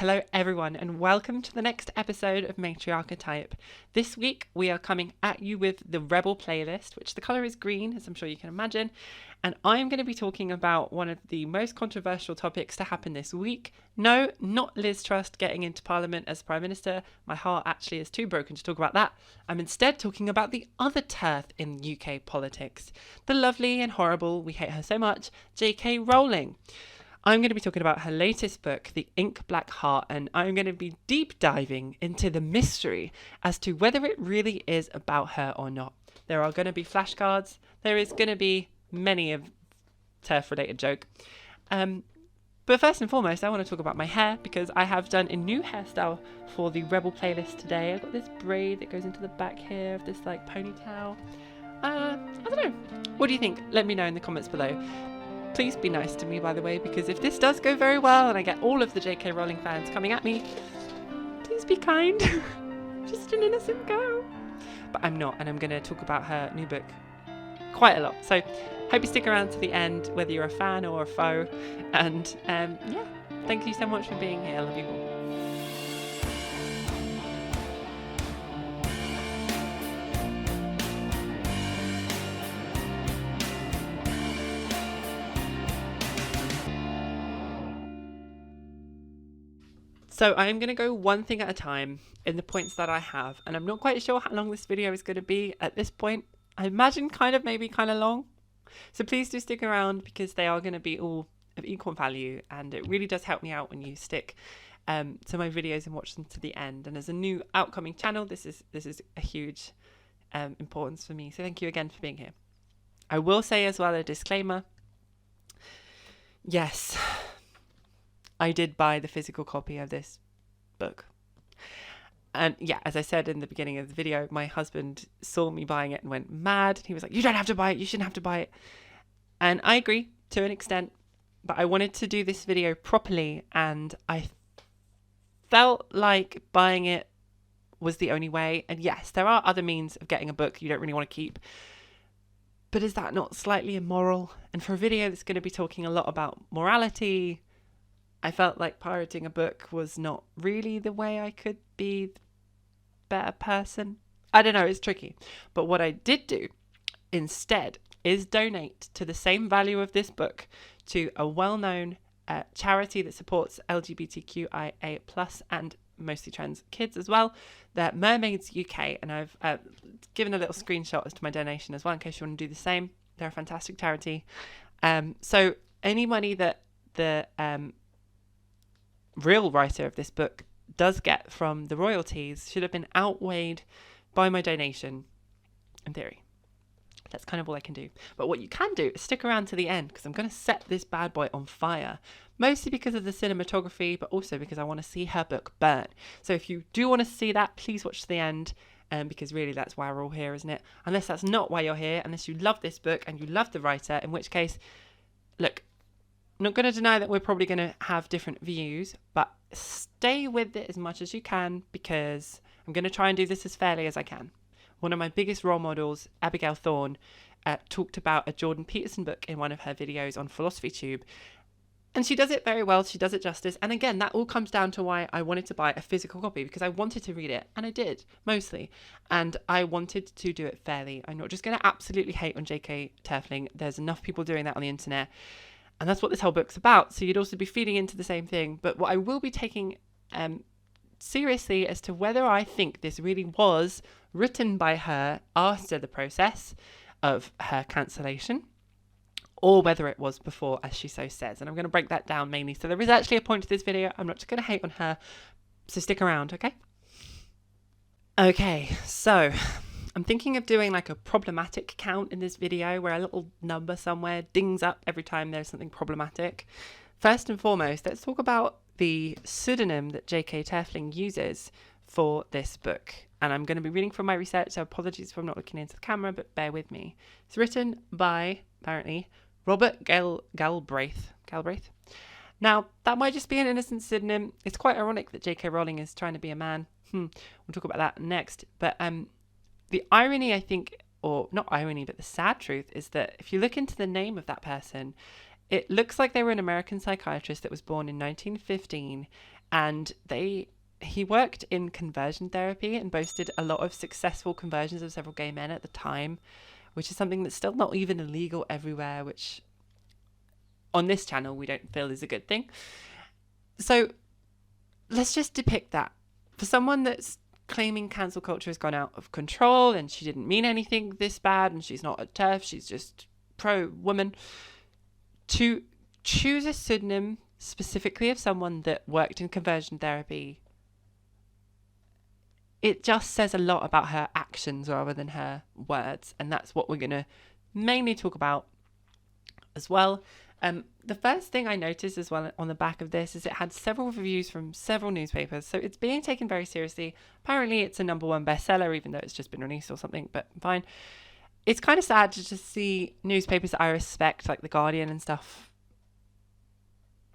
Hello everyone and welcome to the next episode of MATRIARCHETYPE. This week we are coming at you with the Rebel playlist, which the colour is green, as I'm sure you can imagine, and I'm going to be talking about one of the most controversial topics to happen this week. No, not Liz Truss getting into Parliament as Prime Minister. My heart actually is too broken to talk about that. I'm instead talking about the other turf in UK politics, the lovely and horrible, we hate her so much, JK Rowling. I'm going to be talking about her latest book, The Ink Black Heart, and I'm going to be deep diving into the mystery as to whether it really is about her or not. There are going to be flashcards. There is going to be many of turf-related joke. But first and foremost, I want to talk about my hair because I have done a new hairstyle for the Rebel playlist today. I've got this braid that goes into the back here of this like ponytail. I don't know. What do you think? Let me know in the comments below. Please be nice to me, by the way, because if this does go very well and I get all of the JK Rowling fans coming at me, please be kind. Just an innocent girl. But I'm not, and I'm going to talk about her new book quite a lot. So hope you stick around to the end, whether you're a fan or a foe. And yeah, thank you so much for being here. I love you all. So I'm going to go one thing at a time in the points that I have, and I'm not quite sure how long this video is going to be at this point. I imagine maybe kind of long. So please do stick around because they are going to be all of equal value, and it really does help me out when you stick to my videos and watch them to the end. And as a new outcoming channel, this is a huge importance for me. So thank you again for being here. I will say as well a disclaimer. Yes, I did buy the physical copy of this book. And yeah, as I said in the beginning of the video, my husband saw me buying it and went mad. He was like, you don't have to buy it. You shouldn't have to buy it. And I agree to an extent, but I wanted to do this video properly. And I felt like buying it was the only way. And yes, there are other means of getting a book you don't really want to keep. But is that not slightly immoral? And for a video that's going to be talking a lot about morality, I felt like pirating a book was not really the way I could be the better person. I don't know, it's tricky. But what I did do instead is donate to the same value of this book to a well-known charity that supports LGBTQIA+ and mostly trans kids as well. They're Mermaids UK, and I've given a little screenshot as to my donation as well in case you want to do the same. They're a fantastic charity. So any money that the real writer of this book does get from the royalties should have been outweighed by my donation, in theory. That's kind of all I can do. But what you can do is stick around to the end because I'm going to set this bad boy on fire, mostly because of the cinematography, but also because I want to see her book burn. So if you do want to see that, please watch to the end, because really that's why we're all here, isn't it? Unless that's not why you're here, unless you love this book and you love the writer, in which case, look, I'm not going to deny that we're probably going to have different views, but stay with it as much as you can because I'm going to try and do this as fairly as I can. One of my biggest role models, Abigail Thorne, talked about a Jordan Peterson book in one of her videos on PhilosophyTube, and she does it very well. She does it justice. And again, that all comes down to why I wanted to buy a physical copy, because I wanted to read it, and I did, mostly. And I wanted to do it fairly. I'm not just going to absolutely hate on JK Turfling. There's enough people doing that on the internet. And that's what this whole book's about. So you'd also be feeding into the same thing. But what I will be taking seriously as to whether I think this really was written by her after the process of her cancellation, or whether it was before, as she so says. And I'm going to break that down mainly. So there is actually a point to this video. I'm not just going to hate on her. So stick around, okay? Okay, so I'm thinking of doing like a problematic count in this video where a little number somewhere dings up every time there's something problematic. First and foremost, let's talk about the pseudonym that JK Turfling uses for this book. And I'm going to be reading from my research, so apologies if I'm not looking into the camera, but bear with me. It's written by, apparently, Robert Galbraith. Now, that might just be an innocent pseudonym. It's quite ironic that JK Rowling is trying to be a man. We'll talk about that next. But the irony, I think, or not irony, but the sad truth is that if you look into the name of that person, it looks like they were an American psychiatrist that was born in 1915 and he worked in conversion therapy and boasted a lot of successful conversions of several gay men at the time, which is something that's still not even illegal everywhere, which on this channel we don't feel is a good thing. So let's just depict that. For someone that's claiming cancel culture has gone out of control and she didn't mean anything this bad and she's not a TERF, she's just pro-woman, to choose a pseudonym specifically of someone that worked in conversion therapy, it just says a lot about her actions rather than her words. And that's what we're going to mainly talk about as well. The first thing I noticed as well on the back of this is it had several reviews from several newspapers. So it's being taken very seriously. Apparently it's a #1 bestseller, even though it's just been released or something, but fine. It's kind of sad to just see newspapers that I respect, like The Guardian and stuff,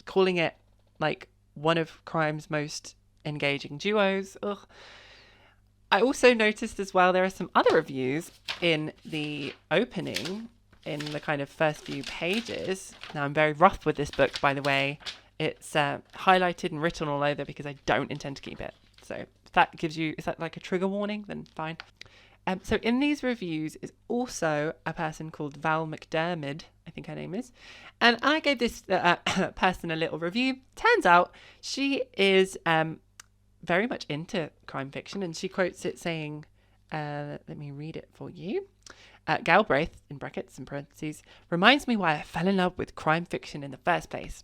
calling it like one of crime's most engaging duos. Ugh. I also noticed as well there are some other reviews in the opening, in the kind of first few pages. Now, I'm very rough with this book, by the way. It's highlighted and written all over because I don't intend to keep it. So if that gives you, is that like a trigger warning? Then fine. So in these reviews is also a person called Val McDermid, I think her name is. And I gave this person a little review. Turns out she is very much into crime fiction, and she quotes it saying, let me read it for you. Galbraith, in brackets and parentheses, reminds me why I fell in love with crime fiction in the first place.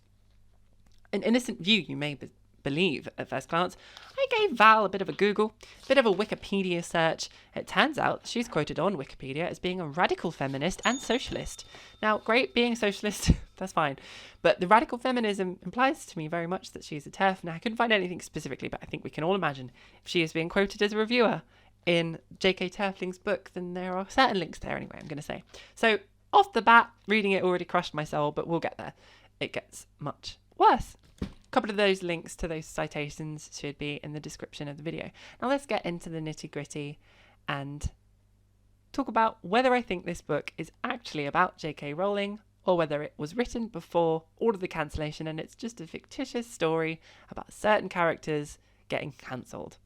An innocent view, you may believe at first glance. I gave Val a bit of a Google, a bit of a Wikipedia search. It turns out she's quoted on Wikipedia as being a radical feminist and socialist. Now, great, being a socialist, that's fine. But the radical feminism implies to me very much that she's a TERF. Now, I couldn't find anything specifically, but I think we can all imagine if she is being quoted as a reviewer in JK Terfling's book, then there are certain links there anyway, I'm going to say. So off the bat, reading it already crushed my soul, but we'll get there. It gets much worse. A couple of those links to those citations should be in the description of the video. Now let's get into the nitty gritty and talk about whether I think this book is actually about JK Rowling or whether it was written before all of the cancellation and it's just a fictitious story about certain characters getting cancelled.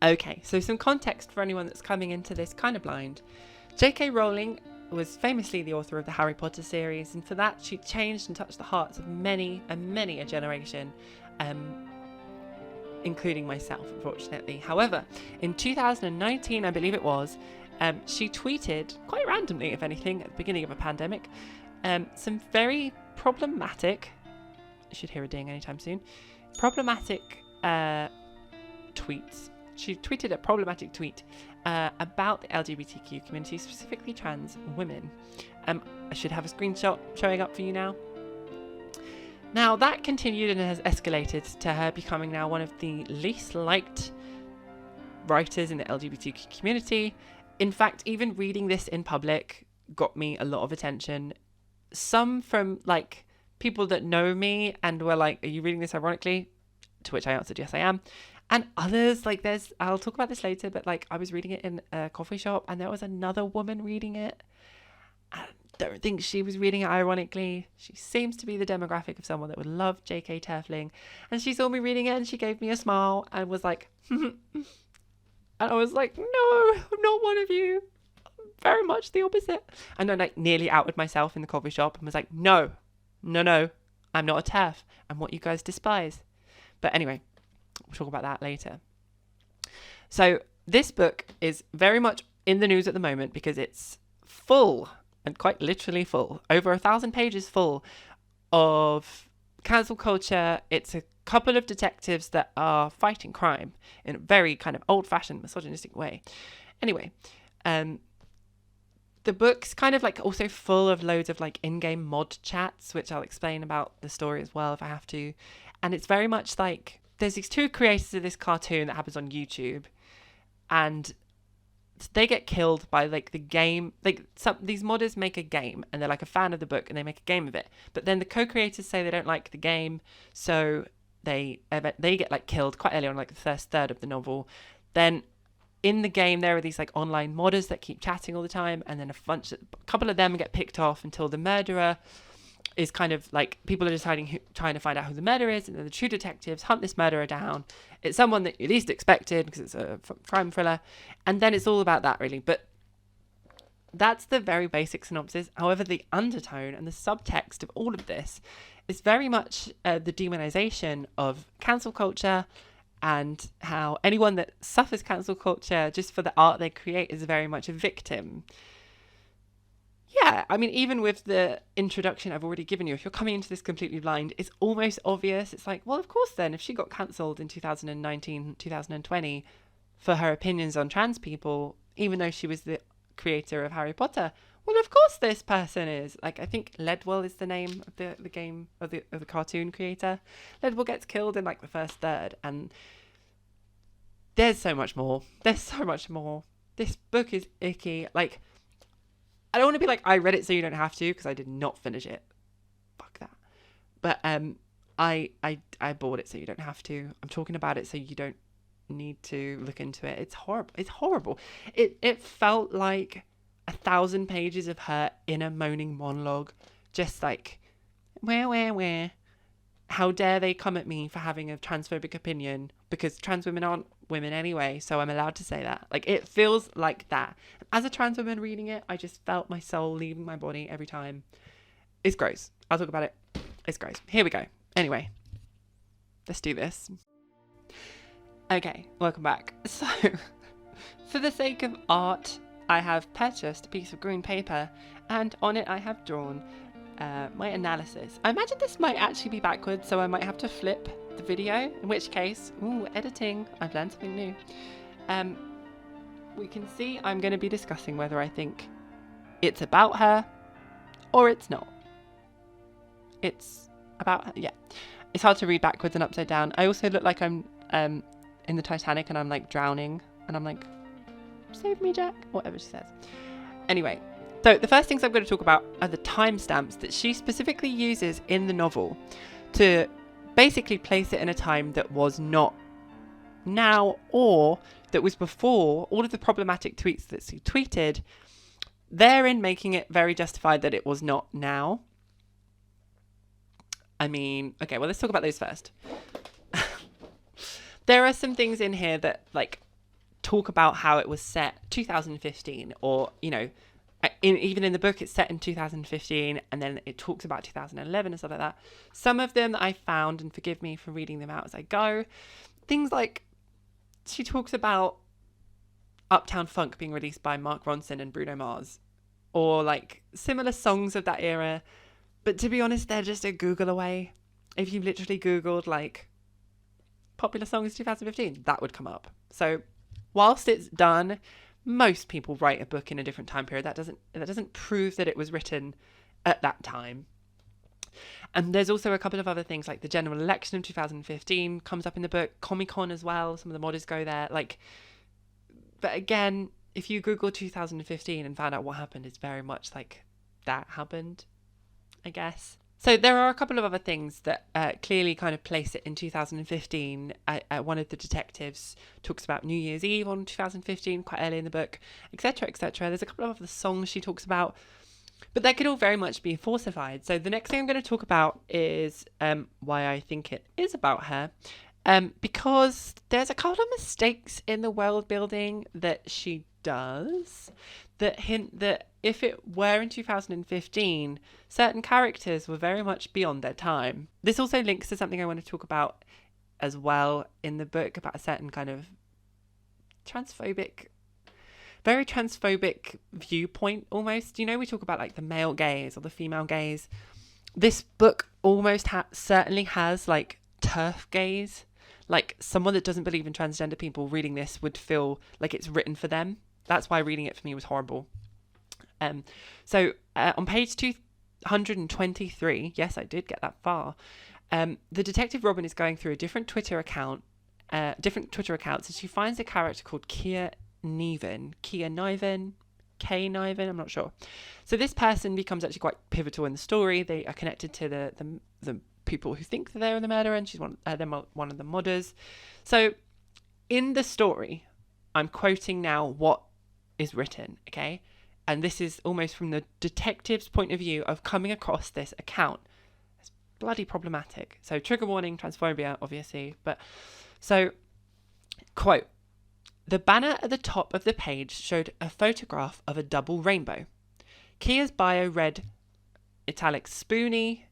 Okay, so some context for anyone that's coming into this kind of blind. JK Rowling was famously the author of the Harry Potter series, and for that she changed and touched the hearts of many and many a generation, including myself, unfortunately. However, in 2019, I believe it was, she tweeted, quite randomly if anything, at the beginning of a pandemic, some very problematic, you should hear a ding anytime soon, problematic tweets. She tweeted a problematic tweet about the LGBTQ community, specifically trans women. I should have a screenshot showing up for you now. Now, that continued and has escalated to her becoming now one of the least liked writers in the LGBTQ community. In fact, even reading this in public got me a lot of attention. Some from, like, people that know me and were like, are you reading this ironically? To which I answered, yes, I am. And others, like I'll talk about this later, but like I was reading it in a coffee shop and there was another woman reading it. I don't think she was reading it ironically. She seems to be the demographic of someone that would love JK Terfling. And she saw me reading it and she gave me a smile and was like, and I was like, no, I'm not one of you. I'm very much the opposite. And I like nearly outed myself in the coffee shop and was like, no, I'm not a TERF. I'm what you guys despise. But anyway, we'll talk about that later. So this book is very much in the news at the moment because it's full, and quite literally full, over 1,000 pages full of cancel culture. It's a couple of detectives that are fighting crime in a very kind of old-fashioned misogynistic way. Anyway, the book's kind of like also full of loads of like in-game mod chats, which I'll explain about the story as well if I have to. And it's very much like there's these two creators of this cartoon that happens on YouTube, and they get killed by like the game. Like these modders make a game and they're like a fan of the book and they make a game of it. But then the co-creators say they don't like the game, so they get like killed quite early on, like the first third of the novel. Then in the game there are these like online modders that keep chatting all the time, and then a couple of them get picked off until the murderer is kind of like people are deciding trying to find out who the murderer is, and then the true detectives hunt this murderer down. It's someone that you least expected because it's a crime thriller, and then it's all about that really. But that's the very basic synopsis. However, the undertone and the subtext of all of this is very much the demonization of cancel culture, and how anyone that suffers cancel culture just for the art they create is very much a victim. Yeah, I mean, even with the introduction I've already given you, if you're coming into this completely blind, it's almost obvious. It's like, well, of course then, if she got cancelled in 2019, 2020 for her opinions on trans people, even though she was the creator of Harry Potter, well, of course this person is. Like, I think Ledwell is the name of the game, of the cartoon creator. Ledwell gets killed in like the first third, and there's so much more. There's so much more. This book is icky. Like, I don't want to be like, I read it so you don't have to, because I did not finish it. Fuck that. But I bought it so you don't have to. I'm talking about it so you don't need to look into it. It's horrible. It's horrible. It felt like 1,000 pages of her inner moaning monologue. Just like, where. How dare they come at me for having a transphobic opinion, because trans women aren't women anyway, so I'm allowed to say that. Like, it feels like that. As a trans woman reading it, I just felt my soul leaving my body every time. It's gross. I'll talk about it. It's gross. Here we go. Anyway, let's do this. Okay, welcome back. So, for the sake of art, I have purchased a piece of green paper, and on it I have drawn my analysis. I imagine this might actually be backwards, so I might have to flip the video, in which case, editing, I've learned something new. We can see I'm going to be discussing whether I think it's about her or it's not. It's about her, yeah. It's hard to read backwards and upside down. I also look like I'm in the Titanic and I'm like drowning, and I'm like, save me, Jack, whatever she says. Anyway, so the first things I'm going to talk about are the timestamps that she specifically uses in the novel to basically place it in a time that was not now, or that was before all of the problematic tweets that she tweeted, therein making it very justified that it was not now. I mean, okay, well, let's talk about those first. There are some things in here that like talk about how it was set 2015, or, you know, even in the book it's set in 2015, and then it talks about 2011 and stuff like that. Some of them that I found, and forgive me for reading them out as I go, things like she talks about Uptown Funk being released by Mark Ronson and Bruno Mars, or like similar songs of that era, but to be honest, they're just a Google away. If you literally Googled like popular songs 2015, that would come up. So whilst it's done, most people write a book in a different time period. That doesn't prove that it was written at that time. And there's also a couple of other things, like the general election of 2015 comes up in the book, Comic-Con as well. Some of the modders go there. Like, but again, if you Google 2015 and find out what happened, it's very much like that happened, I guess. So there are a couple of other things that clearly kind of place it in 2015. One of the detectives talks about New Year's Eve on 2015, quite early in the book, etc., etc. There's a couple of other songs she talks about, but that could all very much be falsified. So the next thing I'm going to talk about is why I think it is about her. Because there's a couple of mistakes in the world building that she does that hint that if it were in 2015, certain characters were very much beyond their time. This also links to something I want to talk about as well in the book, about a certain kind of very transphobic viewpoint almost. You know, we talk about like the male gaze or the female gaze. This book almost certainly has like turf gaze. Like, someone that doesn't believe in transgender people reading this would feel like it's written for them. That's why reading it for me was horrible. So on page 223, yes, I did get that far. The detective Robin is going through different Twitter accounts, and she finds a character called Kia Niven, I'm not sure. So this person becomes actually quite pivotal in the story. They are connected to the people who think that they're the murderer, and she's one of the modders. So in the story, I'm quoting now what is written, okay? and this is almost from the detective's point of view of coming across this account. It's bloody problematic. So trigger warning, transphobia, obviously. But so, quote, the banner at the top of the page showed a photograph of a double rainbow. Kia's bio read italic spoonie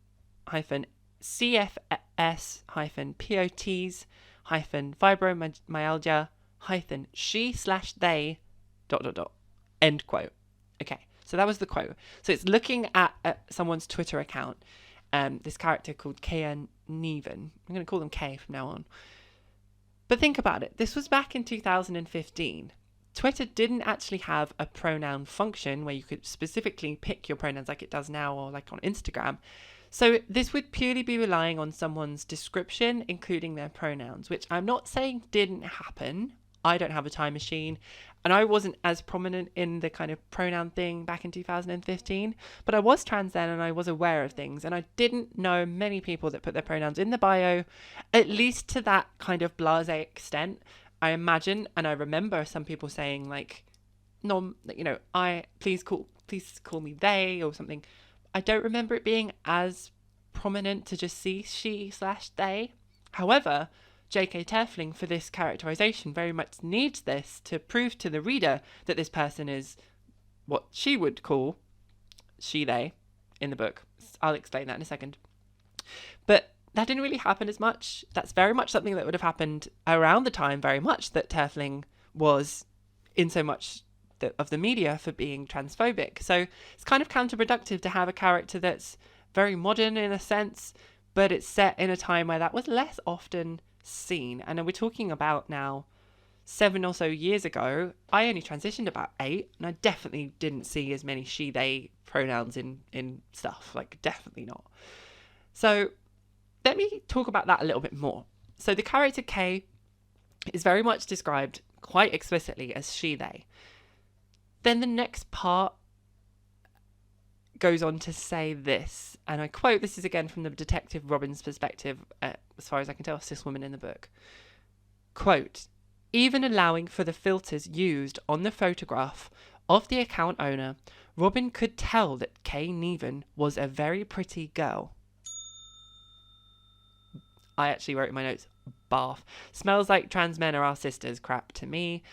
hyphen CFS hyphen POTs hyphen fibromyalgia hyphen she/they ... end quote. Okay, so that was the quote. So it's looking at someone's Twitter account, this character called Kia Neven. I'm going to call them K from now on. But think about it. This was back in 2015. Twitter didn't actually have a pronoun function where you could specifically pick your pronouns like it does now, or like on Instagram. So this would purely be relying on someone's description, including their pronouns, which I'm not saying didn't happen. I don't have a time machine, and I wasn't as prominent in the kind of pronoun thing back in 2015, but I was trans then and I was aware of things, and I didn't know many people that put their pronouns in the bio, at least to that kind of blasé extent. I imagine, and I remember some people saying like, no, you know, please call me they or something. I don't remember it being as prominent to just see she/they. However, JK Rowling for this characterization very much needs this to prove to the reader that this person is what she would call she/they in the book. I'll explain that in a second. But that didn't really happen as much. That's very much something that would have happened around the time very much that Rowling was in so much of the media for being transphobic. So it's kind of counterproductive to have a character that's very modern in a sense, but it's set in a time where that was less often seen. And we're talking about now 7 or so years ago. I only transitioned about 8, and I definitely didn't see as many she they pronouns in stuff, like definitely not. So let me talk about that a little bit more. So the character K is very much described quite explicitly as she they. Then the next part goes on to say this, and I quote, this is again from the detective Robin's perspective, as far as I can tell, a cis woman in the book. Quote, even allowing for the filters used on the photograph of the account owner, Robin could tell that Kay Neven was a very pretty girl. I actually wrote in my notes, barf. Smells like trans men are our sisters crap to me.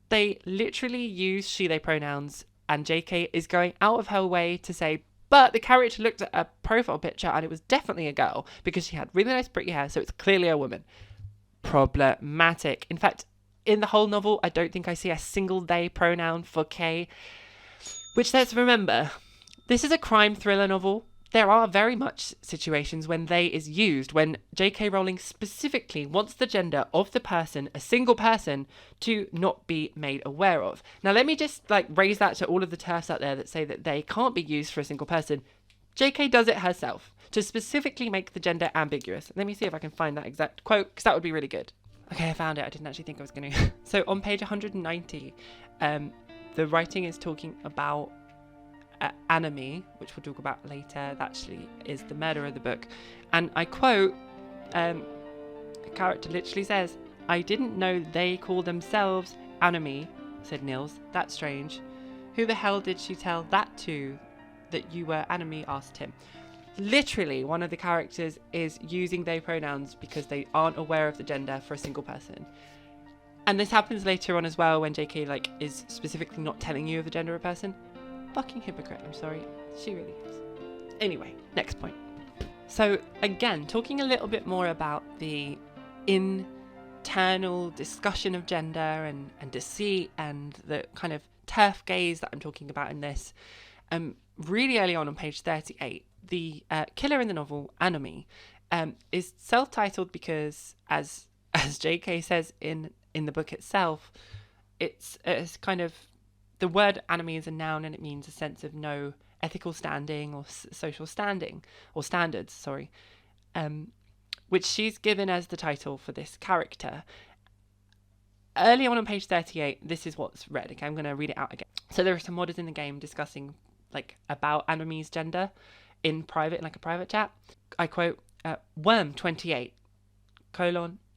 They literally use she, they pronouns, and JK is going out of her way to say, but the character looked at a profile picture and it was definitely a girl because she had really nice pretty hair, so it's clearly a woman. Problematic. In fact, in the whole novel, I don't think I see a single they pronoun for K, which, let's remember, this is a crime thriller novel. There are very much situations when they is used, when JK Rowling specifically wants the gender of the person, a single person, to not be made aware of. Now, let me just raise that to all of the TERFs out there that say that they can't be used for a single person. JK does it herself to specifically make the gender ambiguous. Let me see if I can find that exact quote, because that would be really good. Okay, I found it. I didn't actually think I was going to. So on page 190, the writing is talking about Anime, which we'll talk about later. That actually is the murder of the book. And I quote, a character literally says, I didn't know they call themselves Anime, said Nils. That's strange. Who the hell did she tell that to? That you were Anime, asked him. Literally, one of the characters is using they pronouns because they aren't aware of the gender for a single person. And this happens later on as well when JK is specifically not telling you of the gender of a person. Fucking hypocrite, I'm sorry. She really is. Anyway, next point. So again, talking a little bit more about the internal discussion of gender and deceit and the kind of TERF gaze that I'm talking about in this. Really early on page 38, the killer in the novel, Anime, is self-titled because, as JK says in the book itself, it's kind of, the word anime is a noun and it means a sense of no ethical standing or social standing, or standards, sorry, which she's given as the title for this character. Early on page 38, this is what's read. Okay, I'm going to read it out again. So there are some modders in the game discussing about Anime's gender in private, a private chat. I quote, Worm 28, :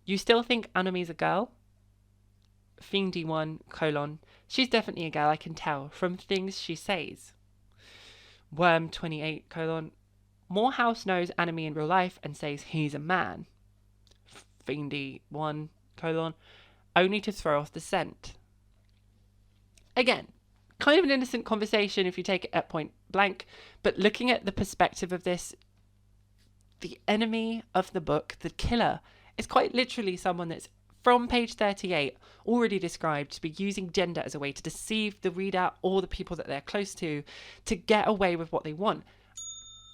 you still think Anime's a girl? Fiendy1, she's definitely a girl, I can tell from things she says. Worm28, Morehouse knows Anime in real life and says he's a man. Fiendy1, only to throw off the scent. Again, kind of an innocent conversation if you take it at point blank, but looking at the perspective of this, the enemy of the book, the killer, is quite literally someone that's from page 38 already described to be using gender as a way to deceive the reader or the people that they're close to get away with what they want.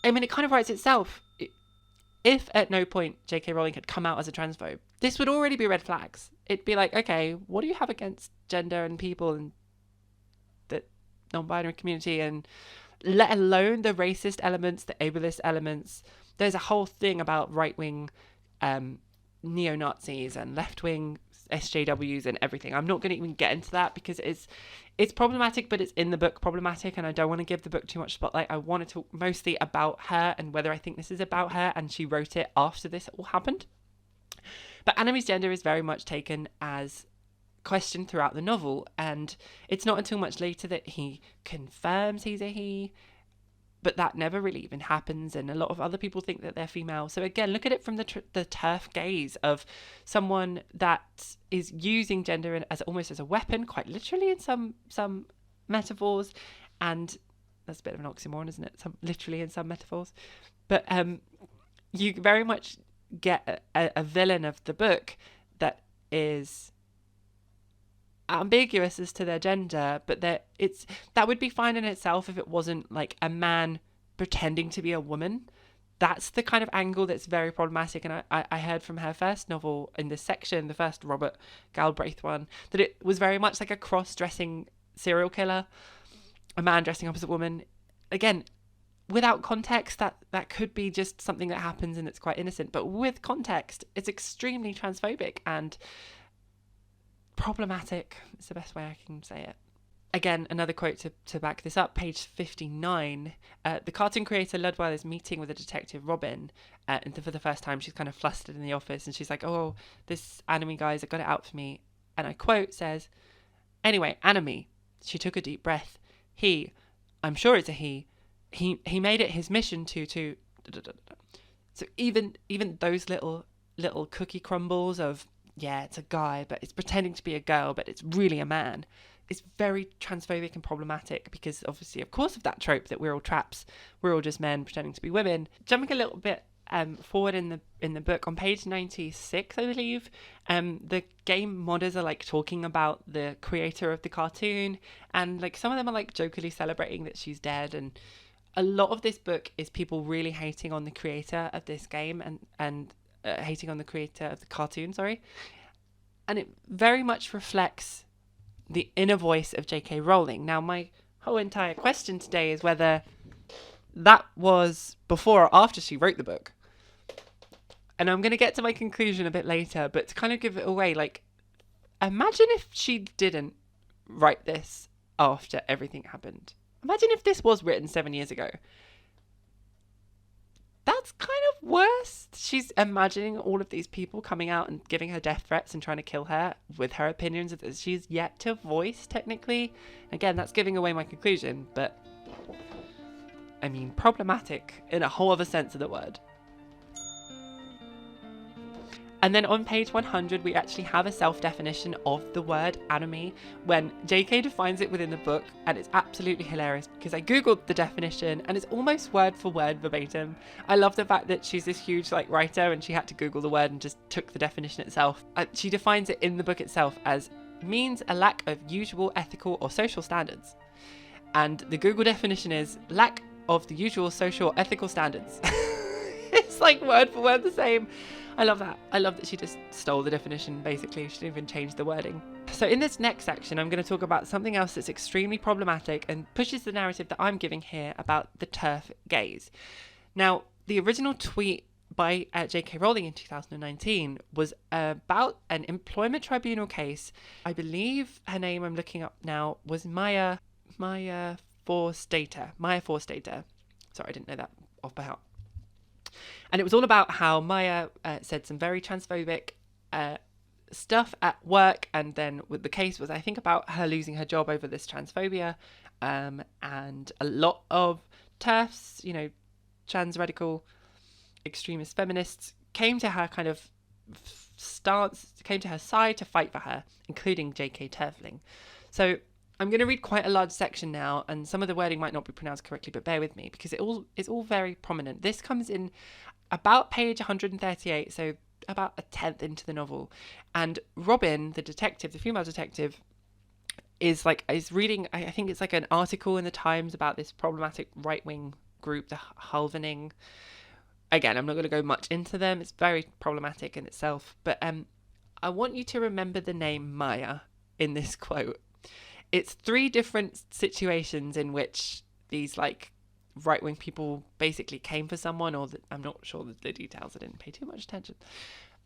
I mean, it kind of writes itself. If at no point JK Rowling had come out as a transphobe, this would already be red flags. It'd be like, okay, what do you have against gender and people and the non-binary community, and let alone the racist elements, the ableist elements. There's a whole thing about right-wing neo-Nazis and left-wing SJWs and everything. I'm not going to even get into that because it's problematic, but it's in the book problematic, and I don't want to give the book too much spotlight. I want to talk mostly about her and whether I think this is about her, and she wrote it after this all happened. But Anime's gender is very much taken as questioned throughout the novel, and it's not until much later that he confirms he's a he, but that never really even happens, and a lot of other people think that they're female. So again, look at it from the turf gaze of someone that is using gender as almost as a weapon, quite literally in some metaphors, and that's a bit of an oxymoron, isn't it? Some literally in some metaphors, but you very much get a villain of the book that is ambiguous as to their gender, but that would be fine in itself if it wasn't like a man pretending to be a woman. That's the kind of angle that's very problematic. And I heard from her first novel in this section, the first Robert Galbraith one, that it was very much like a cross-dressing serial killer, a man dressing up as a woman. Again, without context, that could be just something that happens and it's quite innocent, but with context, it's extremely transphobic and problematic. It's the best way I can say it. Again, another quote to back this up, page 59. The cartoon creator Ludwell is meeting with a detective, Robin, and for the first time she's kind of flustered in the office, and she's like, oh, this Anime guy's got it out for me. And I quote says, anyway, Anime, she took a deep breath. I'm sure it's a he made it his mission to. So even those little cookie crumbles of, yeah, it's a guy, but it's pretending to be a girl, but it's really a man. It's very transphobic and problematic because obviously, of course, of that trope that we're all traps, we're all just men pretending to be women. Jumping a little bit forward in the book on page 96, I believe, the game modders are like talking about the creator of the cartoon, and like some of them are like jokingly celebrating that she's dead, and a lot of this book is people really hating on the creator of this game and hating on the creator of the cartoon, and it very much reflects the inner voice of JK Rowling. Now, my whole entire question today is whether that was before or after she wrote the book. And I'm going to get to my conclusion a bit later, but to kind of give it away, like, imagine if she didn't write this after everything happened. Imagine if this was written 7 years ago. That's kind of worse. She's imagining all of these people coming out and giving her death threats and trying to kill her with her opinions that she's yet to voice, technically. Again, that's giving away my conclusion, but I mean, problematic in a whole other sense of the word. And then on page 100, we actually have a self-definition of the word anime when JK defines it within the book, and it's absolutely hilarious because I googled the definition and it's almost word for word verbatim. I love the fact that she's this huge like writer and she had to Google the word and just took the definition itself. She defines it in the book itself as means a lack of usual ethical or social standards. And the Google definition is lack of the usual social or ethical standards. It's like word for word the same. I love that. I love that she just stole the definition, basically. She didn't even change the wording. So in this next section, I'm going to talk about something else that's extremely problematic and pushes the narrative that I'm giving here about the TERF gaze. Now, the original tweet by JK Rowling in 2019 was about an employment tribunal case. I believe her name, I'm looking up now, was Maya Forstater. Sorry, I didn't know that off by heart. And it was all about how Maya said some very transphobic stuff at work, and then with the case was, I think, about her losing her job over this transphobia, and a lot of TERFs, you know, trans radical extremist feminists, came to her kind of came to her side to fight for her, including JK Rowling. So I'm going to read quite a large section now, and some of the wording might not be pronounced correctly, but bear with me because it's all very prominent. This comes in about page 138, so about a tenth into the novel, and Robin, the detective, the female detective, is reading, I think it's like an article in the Times about this problematic right-wing group, the Halvening. Again, I'm not going to go much into them. It's very problematic in itself, but I want you to remember the name Maya in this quote. It's 3 different situations in which these like right-wing people basically came for someone, or I'm not sure the details. I didn't pay too much attention.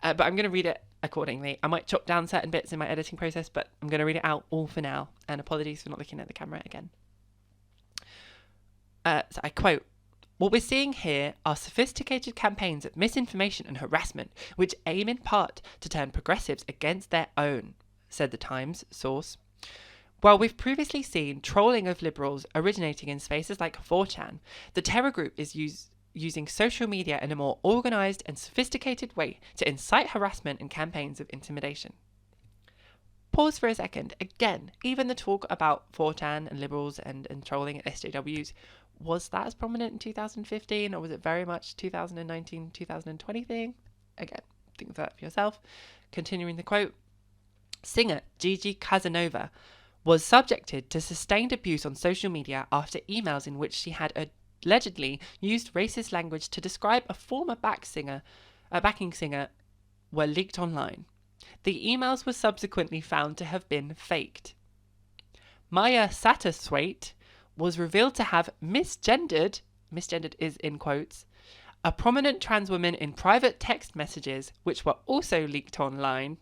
But I'm going to read it accordingly. I might chop down certain bits in my editing process, but I'm going to read it out all for now. And apologies for not looking at the camera again. So I quote, "What we're seeing here are sophisticated campaigns of misinformation and harassment, which aim in part to turn progressives against their own," said the Times source. "While we've previously seen trolling of liberals originating in spaces like 4chan, the terror group is using social media in a more organised and sophisticated way to incite harassment and campaigns of intimidation." Pause for a second. Again, even the talk about 4chan and liberals and trolling at SJWs, was that as prominent in 2015, or was it very much 2019, 2020 thing? Again, think of that for yourself. Continuing the quote, "Singer Gigi Casanova was subjected to sustained abuse on social media after emails in which she had allegedly used racist language to describe a former backing singer were leaked online. The emails were subsequently found to have been faked. Maya Satterthwaite was revealed to have misgendered is in quotes, a prominent trans woman in private text messages which were also leaked online,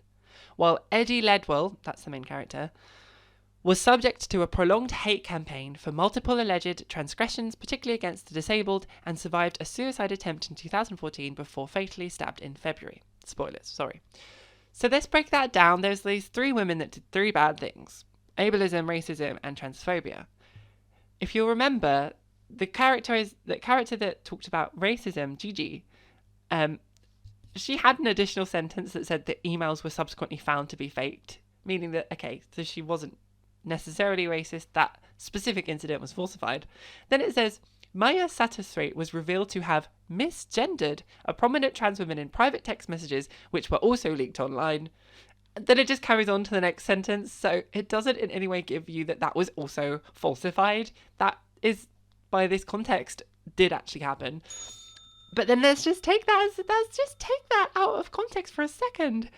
while Eddie Ledwell, that's the main character, was subject to a prolonged hate campaign for multiple alleged transgressions, particularly against the disabled, and survived a suicide attempt in 2014 before fatally stabbed in February." Spoilers, sorry. So let's break that down. There's these 3 women that did 3 bad things: ableism, racism, and transphobia. If you'll remember, the character that talked about racism, Gigi, she had an additional sentence that said that emails were subsequently found to be faked, meaning that, okay, so she wasn't necessarily racist, that specific incident was falsified. Then it says, Maya Satterthwaite was revealed to have misgendered a prominent trans woman in private text messages, which were also leaked online. Then it just carries on to the next sentence, so it doesn't in any way give you that was also falsified. That is, by this context, did actually happen. But then let's just take that out of context for a second.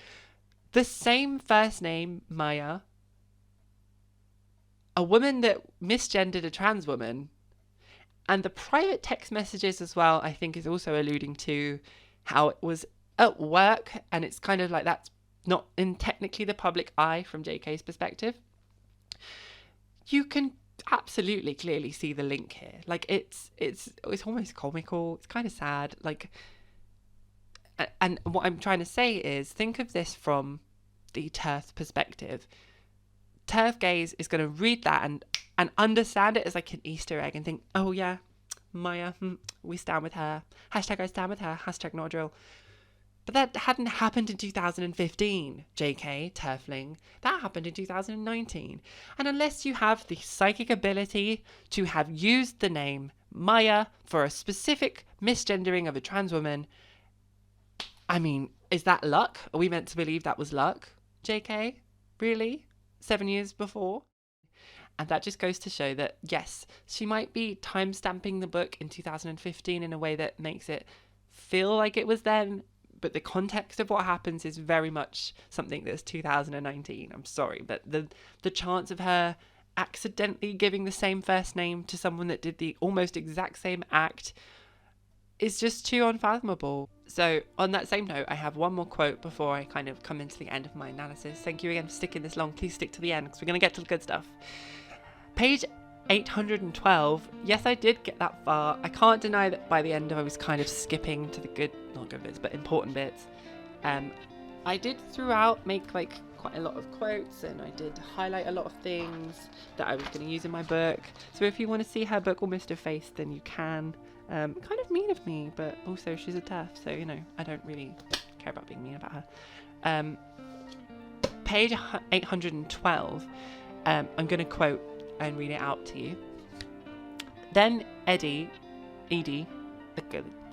The same first name, Maya, a woman that misgendered a trans woman, and the private text messages as well, I think is also alluding to how it was at work, and it's kind of like that's not in technically the public eye from JK's perspective. You can absolutely clearly see the link here. Like it's almost comical. It's kind of sad. Like, and what I'm trying to say is, think of this from the TERF perspective. TERF gays is going to read that and understand it as like an Easter egg and think, oh yeah, Maya, we stand with her. Hashtag I stand with her. Hashtag not a drill. But that hadn't happened in 2015, JK, Turfling. That happened in 2019. And unless you have the psychic ability to have used the name Maya for a specific misgendering of a trans woman, I mean, is that luck? Are we meant to believe that was luck, JK? Really? 7 years before? And that just goes to show that, yes, she might be time-stamping the book in 2015 in a way that makes it feel like it was then, but the context of what happens is very much something that's 2019. I'm sorry, but the chance of her accidentally giving the same first name to someone that did the almost exact same act is just too unfathomable. So on that same note, I have one more quote before I kind of come into the end of my analysis. Thank you again for sticking this long. Please stick to the end because we're going to get to the good stuff. Page 812. Yes, I did get that far. I can't deny that by the end I was kind of skipping to the not good bits, but important bits. I did throughout make like quite a lot of quotes, and I did highlight a lot of things that I was going to use in my book. So if you want to see her book almost effaced, then you can. Kind of mean of me, but also she's a TERF, so you know, I don't really care about being mean about her. Page 812, I'm going to quote and read it out to you. Then Edie, the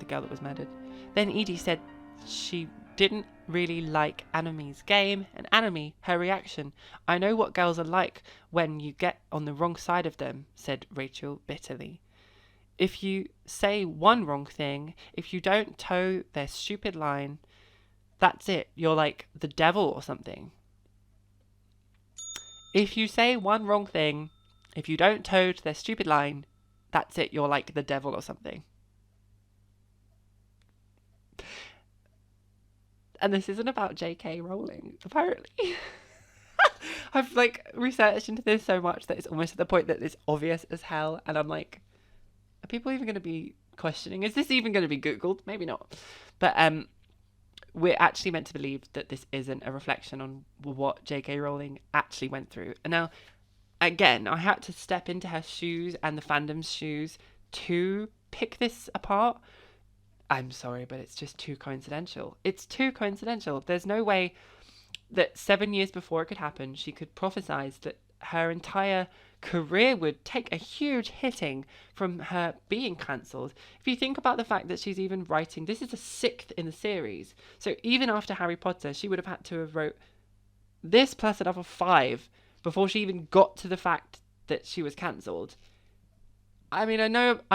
girl that was murdered, then Edie said she didn't really like Anami's game, and Anami, her reaction. I know what girls are like when you get on the wrong side of them, said Rachel bitterly. If you say one wrong thing, if you don't toe their stupid line, that's it, you're like the devil or something. If you say one wrong thing, if you don't toe their stupid line, that's it, you're like the devil or something. And this isn't about JK Rowling, apparently. I've like researched into this so much that it's almost at the point that it's obvious as hell, and I'm like, are people even going to be questioning? Is this even going to be Googled? Maybe not. But we're actually meant to believe that this isn't a reflection on what JK Rowling actually went through. And now, again, I had to step into her shoes and the fandom's shoes to pick this apart. I'm sorry, but it's just too coincidental. It's too coincidental. There's no way that 7 years before it could happen, she could prophesize that her entire career would take a huge hitting from her being cancelled. If you think about the fact that she's even writing, this is the 6th in the series. So even after Harry Potter, she would have had to have wrote this plus another 5 before she even got to the fact that she was cancelled. I mean, I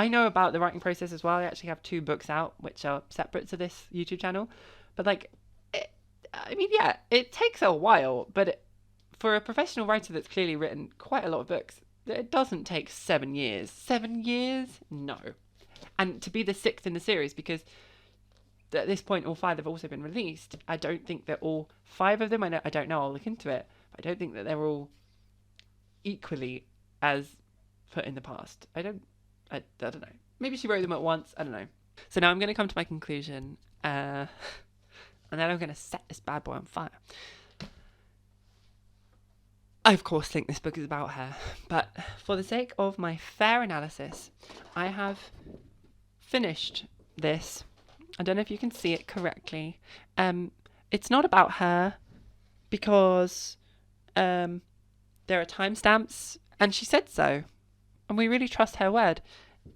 know about the writing process as well. I actually have 2 books out, which are separate to this YouTube channel. But like, it takes a while. But for a professional writer that's clearly written quite a lot of books, it doesn't take 7 years. 7 years? No. And to be the 6th in the series, because at this point all 5 have also been released. I don't think that all 5 of them, I don't know, I'll look into it. But I don't think that they're all equally as put in the past. I don't know. Maybe she wrote them at once. I don't know. So now I'm going to come to my conclusion, and then I'm going to set this bad boy on fire. I of course think this book is about her, but for the sake of my fair analysis, I have finished this. I don't know if you can see it correctly. It's not about her because there are timestamps, and she said so. And we really trust her word.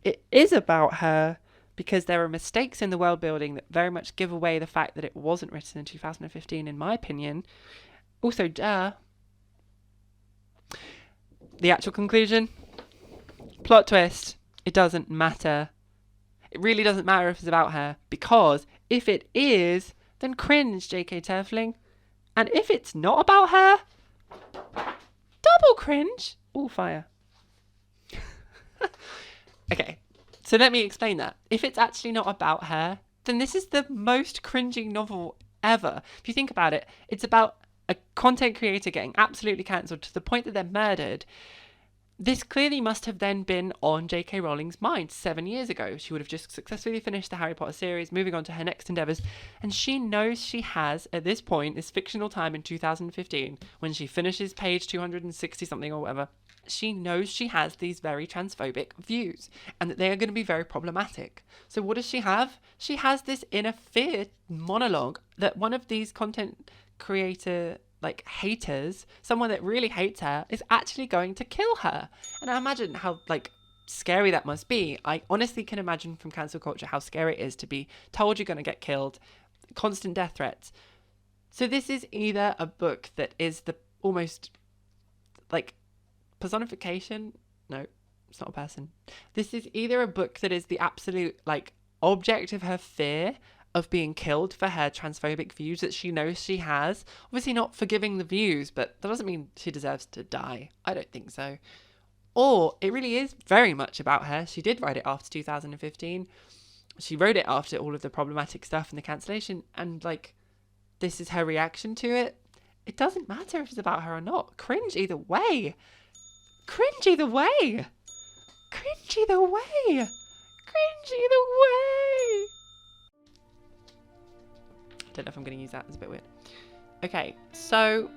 It is about her because there are mistakes in the world building that very much give away the fact that it wasn't written in 2015, in my opinion. Also, the actual conclusion, plot twist, it doesn't matter. It really doesn't matter if it's about her, because if it is, then cringe, JK Turfling. And if it's not about her, double cringe. All fire. Okay, so let me explain that. If it's actually not about her, then this is the most cringing novel ever. If you think about it, it's about a content creator getting absolutely cancelled to the point that they're murdered. This clearly must have then been on JK Rowling's mind 7 years ago. She would have just successfully finished the Harry Potter series, moving on to her next endeavours, and she knows she has, at this point, this fictional time in 2015, when she finishes page 260 something or whatever, she knows she has these very transphobic views and that they are going to be very problematic. So what does she have? She has this inner fear monologue that one of these content creator haters, someone that really hates her, is actually going to kill her. And I imagine how scary that must be. I honestly can imagine from cancel culture how scary it is to be told you're going to get killed, constant death threats. So this is either a book that is the almost personification. No, it's not a person. This is either a book that is the absolute object of her fear of being killed for her transphobic views that she knows she has. Obviously not forgiving the views, but that doesn't mean she deserves to die. I don't think so. Or it really is very much about her. She did write it after 2015. She wrote it after all of the problematic stuff and the cancellation, and this is her reaction to it. It doesn't matter if it's about her or not. Cringe either way. Cringe either way. Cringe either way. Cringe either way. I don't know if I'm going to use that. It's a bit weird. Okay, so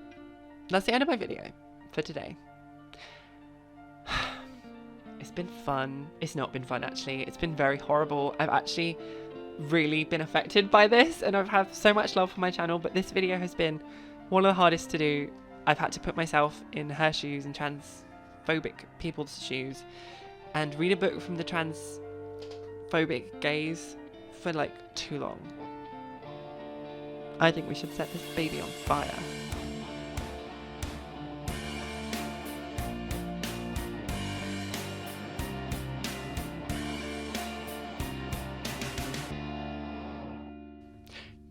that's the end of my video for today. It's been fun. It's not been fun, actually. It's been very horrible. I've actually really been affected by this, and I've had so much love for my channel, but this video has been one of the hardest to do. I've had to put myself in her shoes and transphobic people's shoes and read a book from the transphobic gaze for like too long. I think we should set this baby on fire.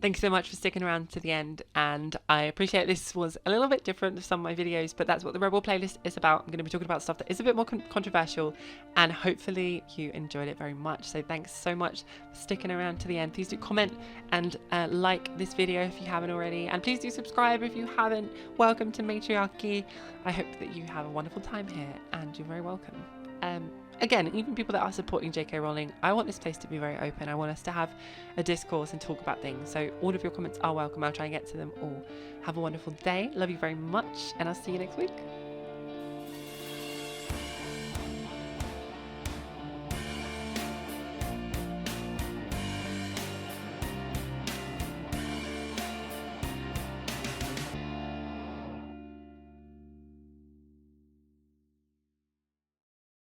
Thank you so much for sticking around to the end, and I appreciate this was a little bit different to some of my videos, but that's what the Rebel playlist is about. I'm going to be talking about stuff that is a bit more controversial, and hopefully you enjoyed it very much. So thanks so much for sticking around to the end. Please do comment and like this video if you haven't already, and please do subscribe if you haven't. Welcome to Matriarchy. I hope that you have a wonderful time here, and you're very welcome. Again, even people that are supporting JK Rowling, I want this place to be very open. I want us to have a discourse and talk about things. So all of your comments are welcome. I'll try and get to them all. Have a wonderful day. Love you very much, and I'll see you next week.